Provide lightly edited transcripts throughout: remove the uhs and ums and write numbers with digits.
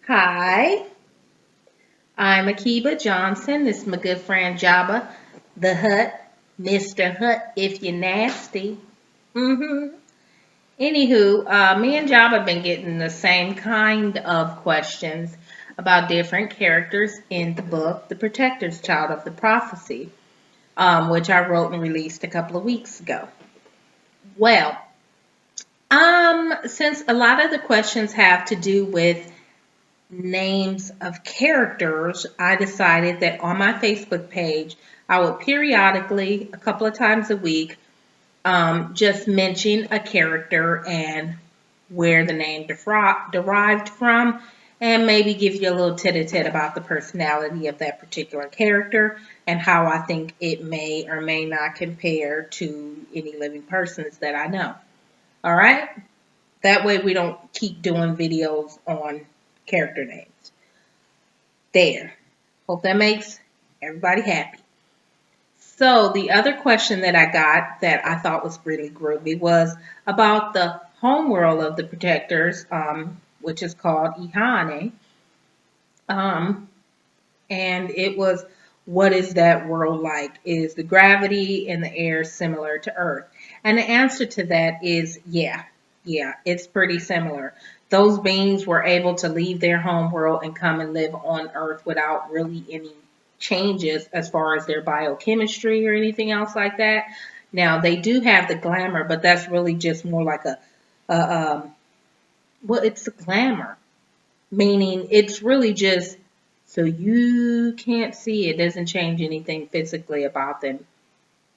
Hi, I'm Akiba Johnson. This is my good friend Jabba, the Hut, Mr. Hut, if you're nasty. Anywho, me and Jabba have been getting the same kind of questions about different characters in the book, The Protector's Child of the Prophecy, which I wrote and released a couple of weeks ago. Well, since a lot of the questions have to do with names of characters, I decided that on my Facebook page, I would periodically, a couple of times a week, just mention a character and where the name derived from, and maybe give you a little tit-a-tit about the personality of that particular character and how I think it may or may not compare to any living persons that I know. All right? That way we don't keep doing videos on character names. There. Hope that makes everybody happy. So the other question that I got that I thought was really groovy was about the homeworld of the protectors, which is called Ihane. Um, and it was, what is that world like? Is the gravity in the air similar to Earth? And the answer to that is yeah, it's pretty similar. Those beings were able to leave their home world and come and live on Earth without really any changes as far as their biochemistry or anything else like that. Now they do have the glamour, but that's really just more like a well, it's a glamour, meaning it's really just so you can't see. It doesn't change anything physically about them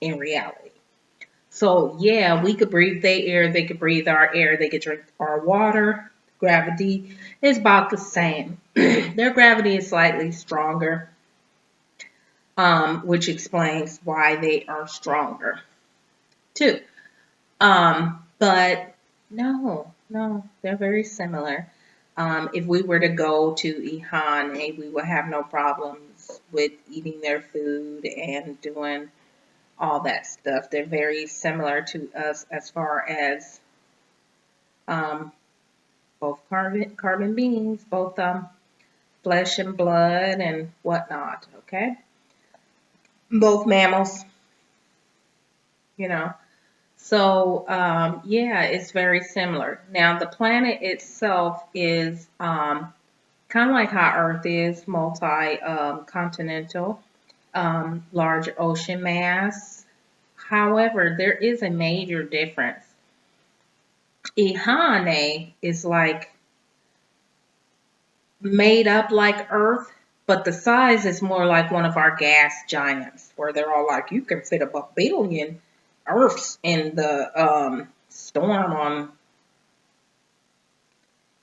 in reality. So yeah, we could breathe their air, they could breathe our air, they could drink our water. Gravity is about the same. Their gravity is slightly stronger, which explains why they are stronger too. But no, they're very similar. If we were to go to Ihane, we would have no problems with eating their food and doing all that stuff. They're very similar to us as far as um, both carbon beings, both flesh and blood and whatnot. Okay, both mammals, you know. So yeah, it's very similar. Now the planet itself is kind of like how Earth is, multi-continental, large ocean mass. However, there is a major difference. Ihane is like made up like Earth, but the size is more like one of our gas giants, where they're all like, you can fit a billion Earths in the storm on.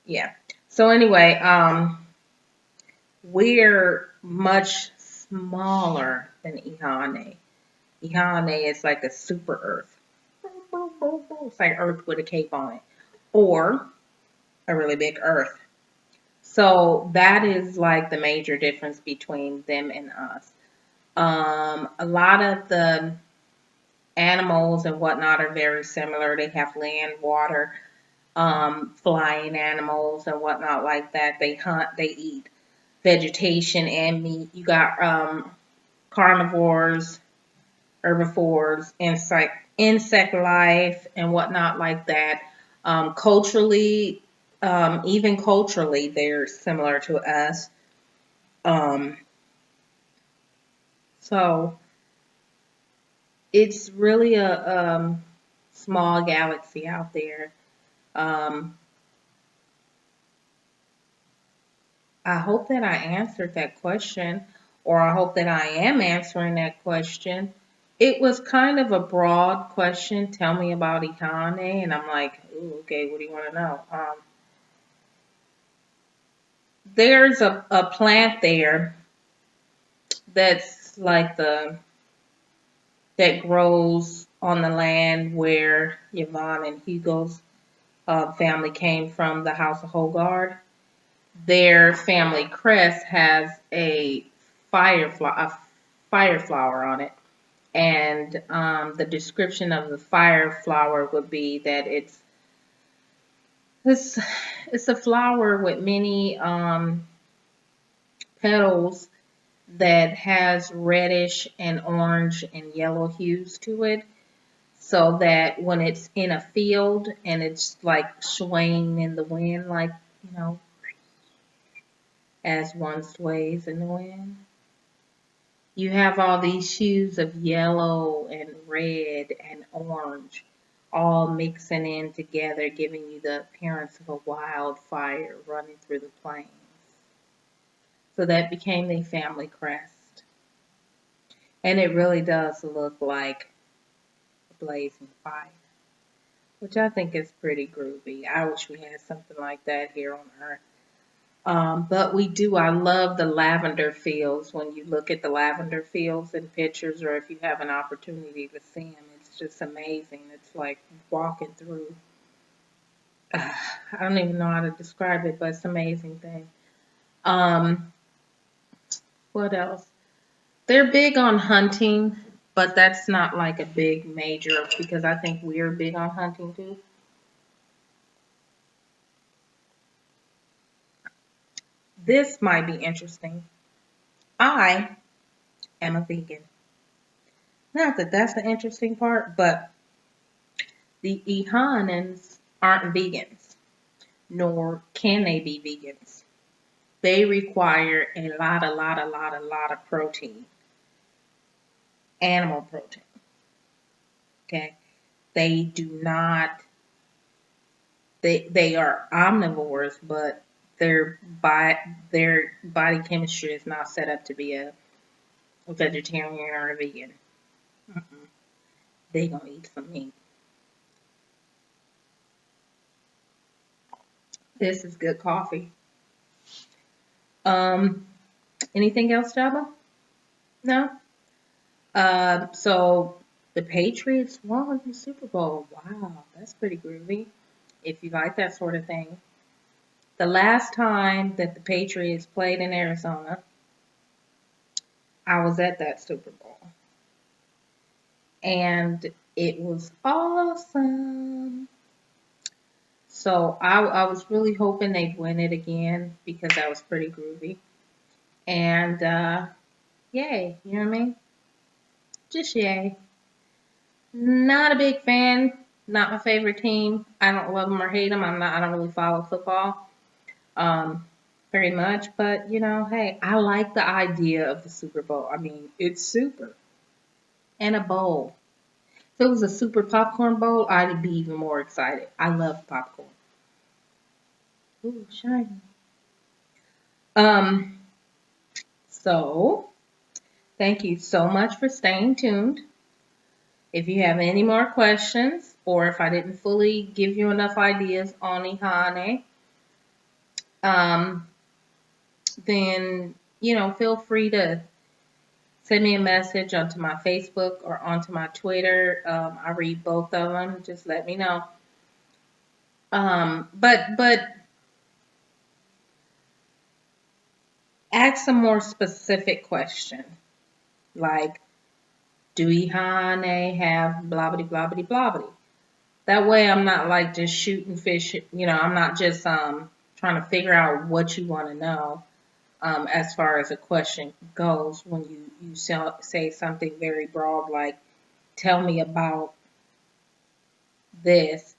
Yeah. So anyway, we're much smaller than Ihane. Ihane is like a super Earth. It's like Earth with a cape on it, or a really big Earth. So that is like the major difference between them and us. A lot of the animals and whatnot are very similar. They have land, water, flying animals and whatnot like that. They hunt, they eat vegetation and meat. You got carnivores, herbivores, insect life, and whatnot like that. Culturally, even culturally, they're similar to us. Um, so it's really a small galaxy out there. Um, I hope that I answered that question, or I hope that I am answering that question. It was kind of a broad question. Tell me about Ikane, and I'm like, ooh, okay, what do you want to know? There's a plant there that's like the that grows on the land where Yvonne and Hugo's family came from, the House of Hogard. Their family crest has a fire flower on it, and the description of the fire flower would be that it's It's it's a flower with many petals that has reddish and orange and yellow hues to it, so that when it's in a field and it's like swaying in the wind, like, you know, as one sways in the wind, you have all these hues of yellow and red and orange all mixing in together, giving you the appearance of a wildfire running through the plains. So that became the family crest. And it really does look like a blazing fire, which I think is pretty groovy. I wish we had something like that here on Earth. But we do. I love the lavender fields. When you look at the lavender fields in pictures, or if you have an opportunity to see them, it's just amazing. It's like walking through. I don't even know how to describe it, but it's an amazing thing. Um, what else? They're big on hunting, but that's not like a big major because I think we're big on hunting too. This might be interesting. I am a vegan. Not that that's the interesting part, but the Ihanans aren't vegans, nor can they be vegans. They require a lot of protein, animal protein. Okay, they do not. They are omnivores, but their body chemistry is not set up to be a vegetarian or a vegan. Mm-mm. They gonna eat some meat. This is good coffee. Um, anything else, Java? No. So the Patriots won the Super Bowl. Wow, that's pretty groovy. If you like that sort of thing. The last time that the Patriots played in Arizona, I was at that Super Bowl. And it was awesome. So I was really hoping they'd win it again because that was pretty groovy. And yay, you know what I mean? Just yay. Not a big fan. Not my favorite team. I don't love them or hate them. I don't really follow football very much. But you know, hey, I like the idea of the Super Bowl. I mean, it's super and a bowl. If it was a super popcorn bowl, I'd be even more excited. I love popcorn. Ooh, shiny. Um. So thank you so much for staying tuned. If you have any more questions, or if I didn't fully give you enough ideas on Ihane, um, then feel free to send me a message onto my Facebook or onto my Twitter. I read both of them. Just let me know. But ask some more specific question, like, do Ihane have blah blah blah blah blah blah? That way, I'm not like just shooting fish. I'm not just trying to figure out what you want to know. As far as a question goes, when you say something very broad like, tell me about this,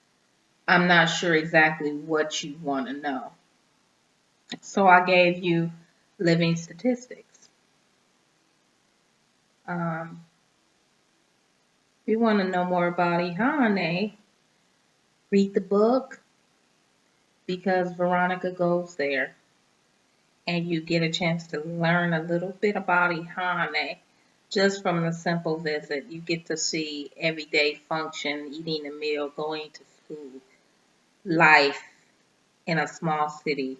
I'm not sure exactly what you want to know. So I gave you living statistics. Um, if you want to know more about Ihane, read the book because Veronica goes there and you get a chance to learn a little bit about Ihane just from the simple visit. You get to see everyday function, eating a meal, going to school, life in a small city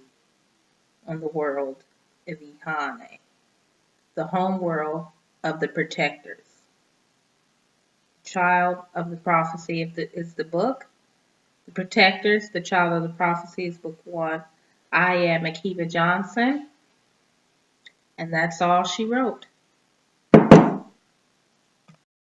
on the world of Ihane, the home world of the protectors. Child of the Prophecy is the book. The Protectors, the Child of the Prophecy is book one. I am Akiva Johnson, and that's all she wrote.